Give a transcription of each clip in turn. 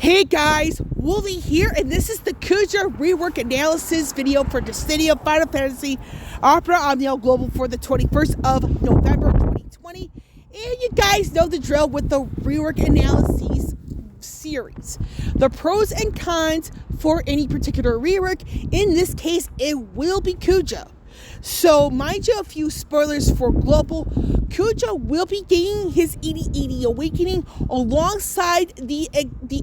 Hey guys, Wolvie here, and this is the Kuja rework analysis video for Destiny of Final Fantasy Opera Omnial Global for the 21st of November 2020. And you guys know the drill with the rework analyses series. The pros and cons for any particular rework. In this case, it will be Kuja. So, mind you, a few spoilers for Global. Kuja will be gaining his 80/80 awakening alongside the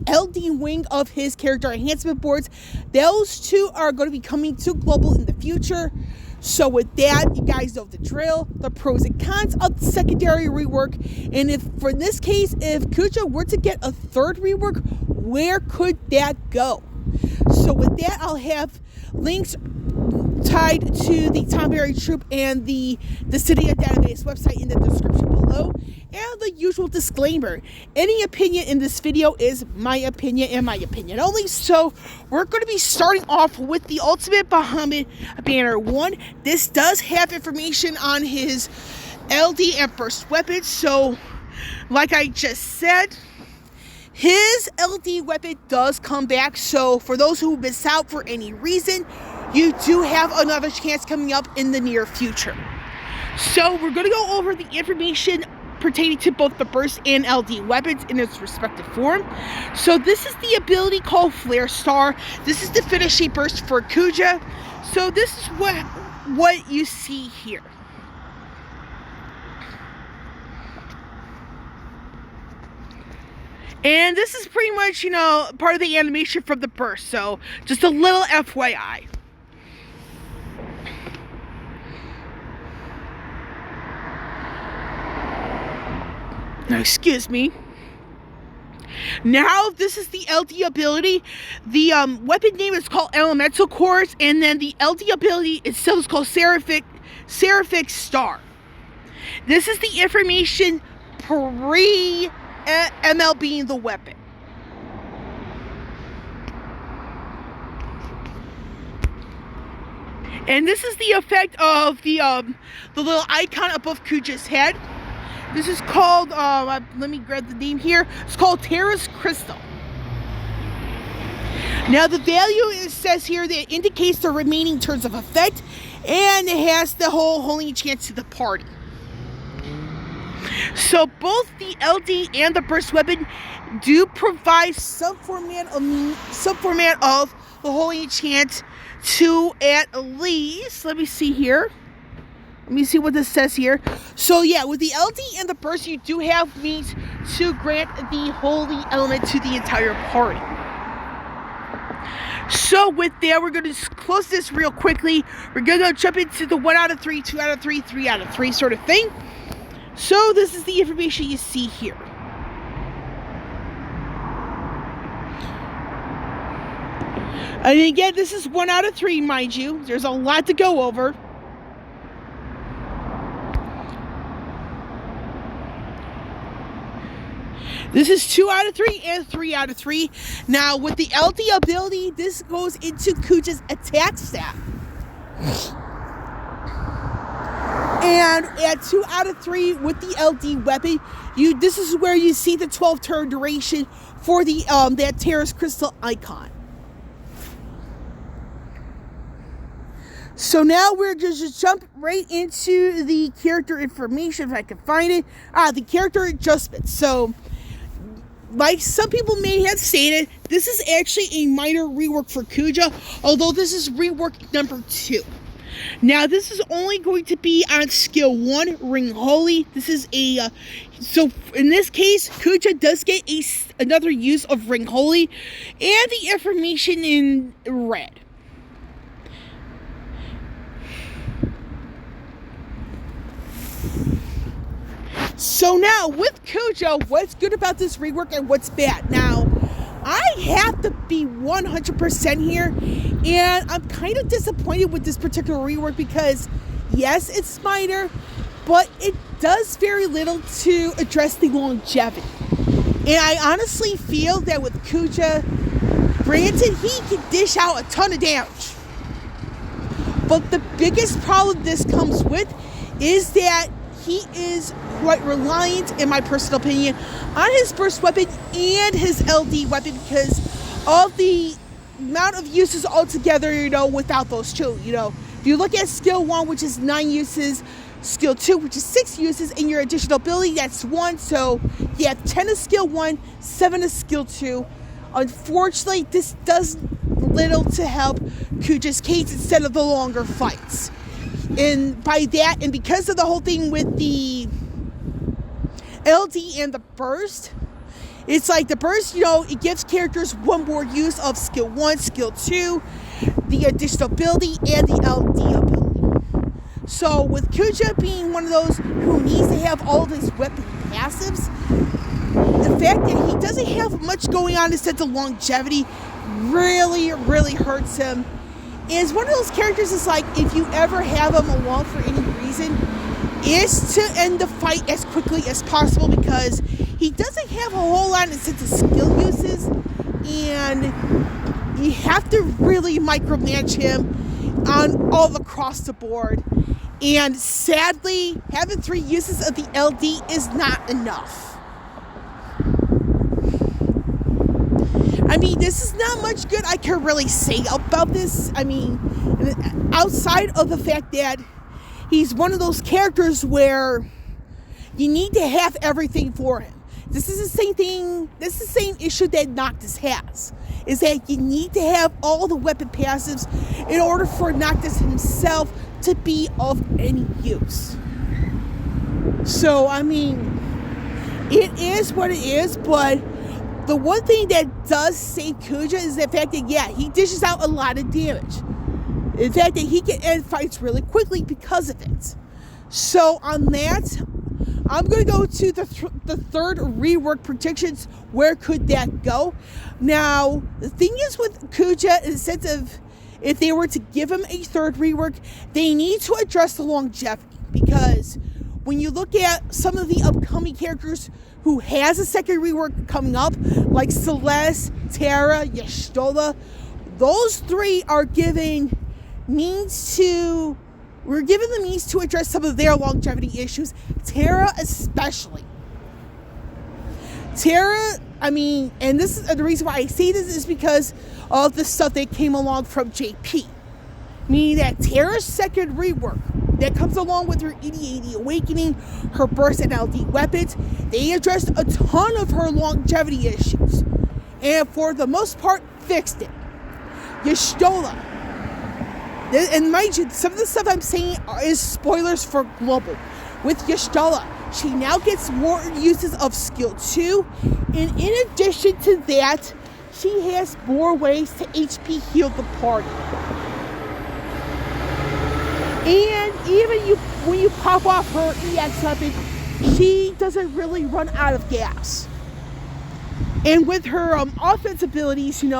LD wing of his character enhancement boards. Those two are going to be coming to Global in the future. So with that, you guys know the drill, the pros and cons of the secondary rework. And if, for this case, if Kuja were to get a third rework, where could that go? So with that, I'll have links tied to the Tomberry Troop and the Cydia database website in the description below. And the usual disclaimer, any opinion in this video is my opinion and my opinion only. So we're going to be starting off with the Ultimate Bahamut Banner 1. This does have information on his LD and first weapon. So like I just said, his LD weapon does come back. So for those who miss out for any reason, you do have another chance coming up in the near future. So we're going to go over the information pertaining to both the burst and LD weapons in its respective form. So this is the ability called Flare Star. This is the finishing burst for Kuja. So this is what you see here. And this is pretty much, part of the animation from the burst. So just a little FYI. Now, excuse me. Now, this is the LD ability. The weapon name is called Elemental Cores, and then the LD ability itself is called Seraphic Star. This is the information pre-ML being the weapon. And this is the effect of the little icon above Kuja's head. This is called, let me grab the name here. It's called Terra's Crystal. Now the value, it says here, that indicates the remaining turns of effect, and it has the whole holding chance to the party. So both the LD and the burst weapon do provide some format of the holding chance to at least, let me see here. Let me see what this says here. So yeah, with the LD and the burst, you do have means to grant the holy element to the entire party. So with that, we're going to close this real quickly. We're going to jump into the 1 out of 3, 2 out of 3, 3 out of 3 sort of thing. So this is the information you see here. And again, this is 1 out of 3, mind you. There's a lot to go over. This is 2 out of 3 and 3 out of 3. Now, with the LD ability, this goes into Kuja's attack stat. And at 2 out of 3 with the LD weapon, this is where you see the 12 turn duration for the that Terra's Crystal icon. So now we're just jump right into the character information, if I can find it. The character adjustments. So, like some people may have stated, this is actually a minor rework for Kuja, although this is rework number 2. Now, this is only going to be on skill 1, Ring Holy. This is so in this case, Kuja does get another use of Ring Holy, and the information in red. So now, with Kuja, what's good about this rework and what's bad? Now, I have to be 100% here, and I'm kind of disappointed with this particular rework because, yes, it's minor, but it does very little to address the longevity. And I honestly feel that with Kuja, granted, he can dish out a ton of damage. But the biggest problem this comes with is that he is quite reliant, in my personal opinion, on his burst weapon and his LD weapon because of the amount of uses altogether, without those two. If you look at skill 1, which is 9 uses, skill 2, which is 6 uses, and your additional ability, that's 1. So you have 10 of skill 1, 7 of skill 2. Unfortunately, this does little to help Kuja's case instead of the longer fights. And by that, and because of the whole thing with the LD and the burst, it's like the burst, it gives characters one more use of skill 1, skill 2, the additional ability, and the LD ability. So with Kuja being one of those who needs to have all of his weapon passives, the fact that he doesn't have much going on in sense of longevity really, really hurts him. And it's one of those characters that's like, if you ever have him along for any reason, is to end the fight as quickly as possible because he doesn't have a whole lot in sense of skill uses, and you have to really micromanage him on all across the board. And sadly, having 3 uses of the LD is not enough. I mean, this is not much good I can really say about this. I mean, outside of the fact that he's one of those characters where you need to have everything for him. This is the same thing, this is the same issue that Noctis has, is that you need to have all the weapon passives in order for Noctis himself to be of any use. So, I mean, it is what it is, but the one thing that does save Kuja is the fact that, yeah, he dishes out a lot of damage. The fact that he can end fights really quickly because of it. So on that, I'm going to go to the third rework predictions. Where could that go? Now, the thing is with Kuja, in the sense of if they were to give him a third rework, they need to address the longevity. Because when you look at some of the upcoming characters who has a second rework coming up, like Celeste, Terra, Y'shtola, those 3 are given we're given the means to address some of their longevity issues. Terra especially. Terra, I mean, and this is the reason why I say this is because of the stuff that came along from JP. Meaning that Terra's second rework that comes along with her 80 Awakening, her burst and LD weapons, they addressed a ton of her longevity issues. And for the most part, fixed it. Y'shtola. And mind you, some of the stuff I'm saying is spoilers for Global. With Y'shtola, she now gets more uses of skill 2. And in addition to that, she has more ways to HP heal the party. And even when you pop off her EX weapon, she doesn't really run out of gas. And with her offense abilities, you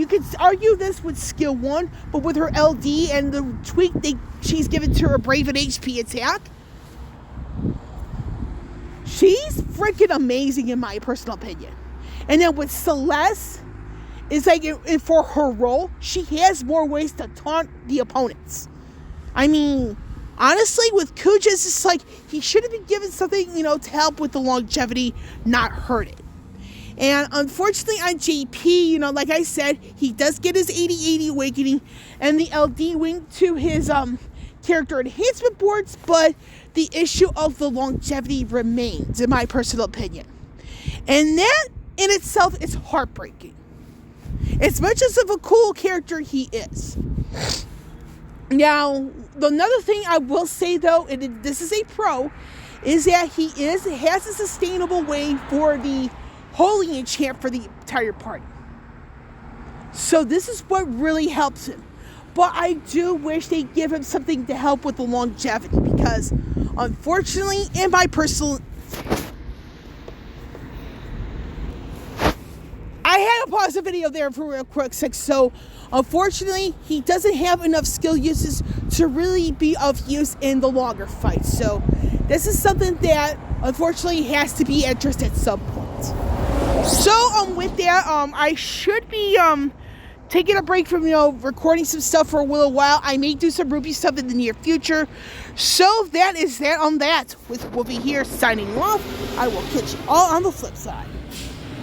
could argue this with skill 1, but with her LD and the tweak she's given to her Brave and HP attack, she's freaking amazing in my personal opinion. And then with Celeste, it's like for her role, she has more ways to taunt the opponents. I mean, honestly, with Kuja, it's just like he should have been given something, to help with the longevity, not hurt it. And unfortunately on JP, like I said, he does get his 80 Awakening and the LD wing to his character enhancement boards, but the issue of the longevity remains, in my personal opinion. And that in itself is heartbreaking. As much as of a cool character he is. Now, another thing I will say though, and this is a pro, is that he has a sustainable way for the Holy Enchant for the entire party. So this is what really helps him. But I do wish they give him something to help with the longevity, because unfortunately, in my personal, I had to pause the video there for real quick. So unfortunately, he doesn't have enough skill uses to really be of use in the longer fights. So this is something that unfortunately has to be addressed at some point. So with that, I should be taking a break from, recording some stuff for a little while. I may do some RWBY stuff in the near future. So that is that on that. With Wolvie here signing off. I will catch you all on the flip side.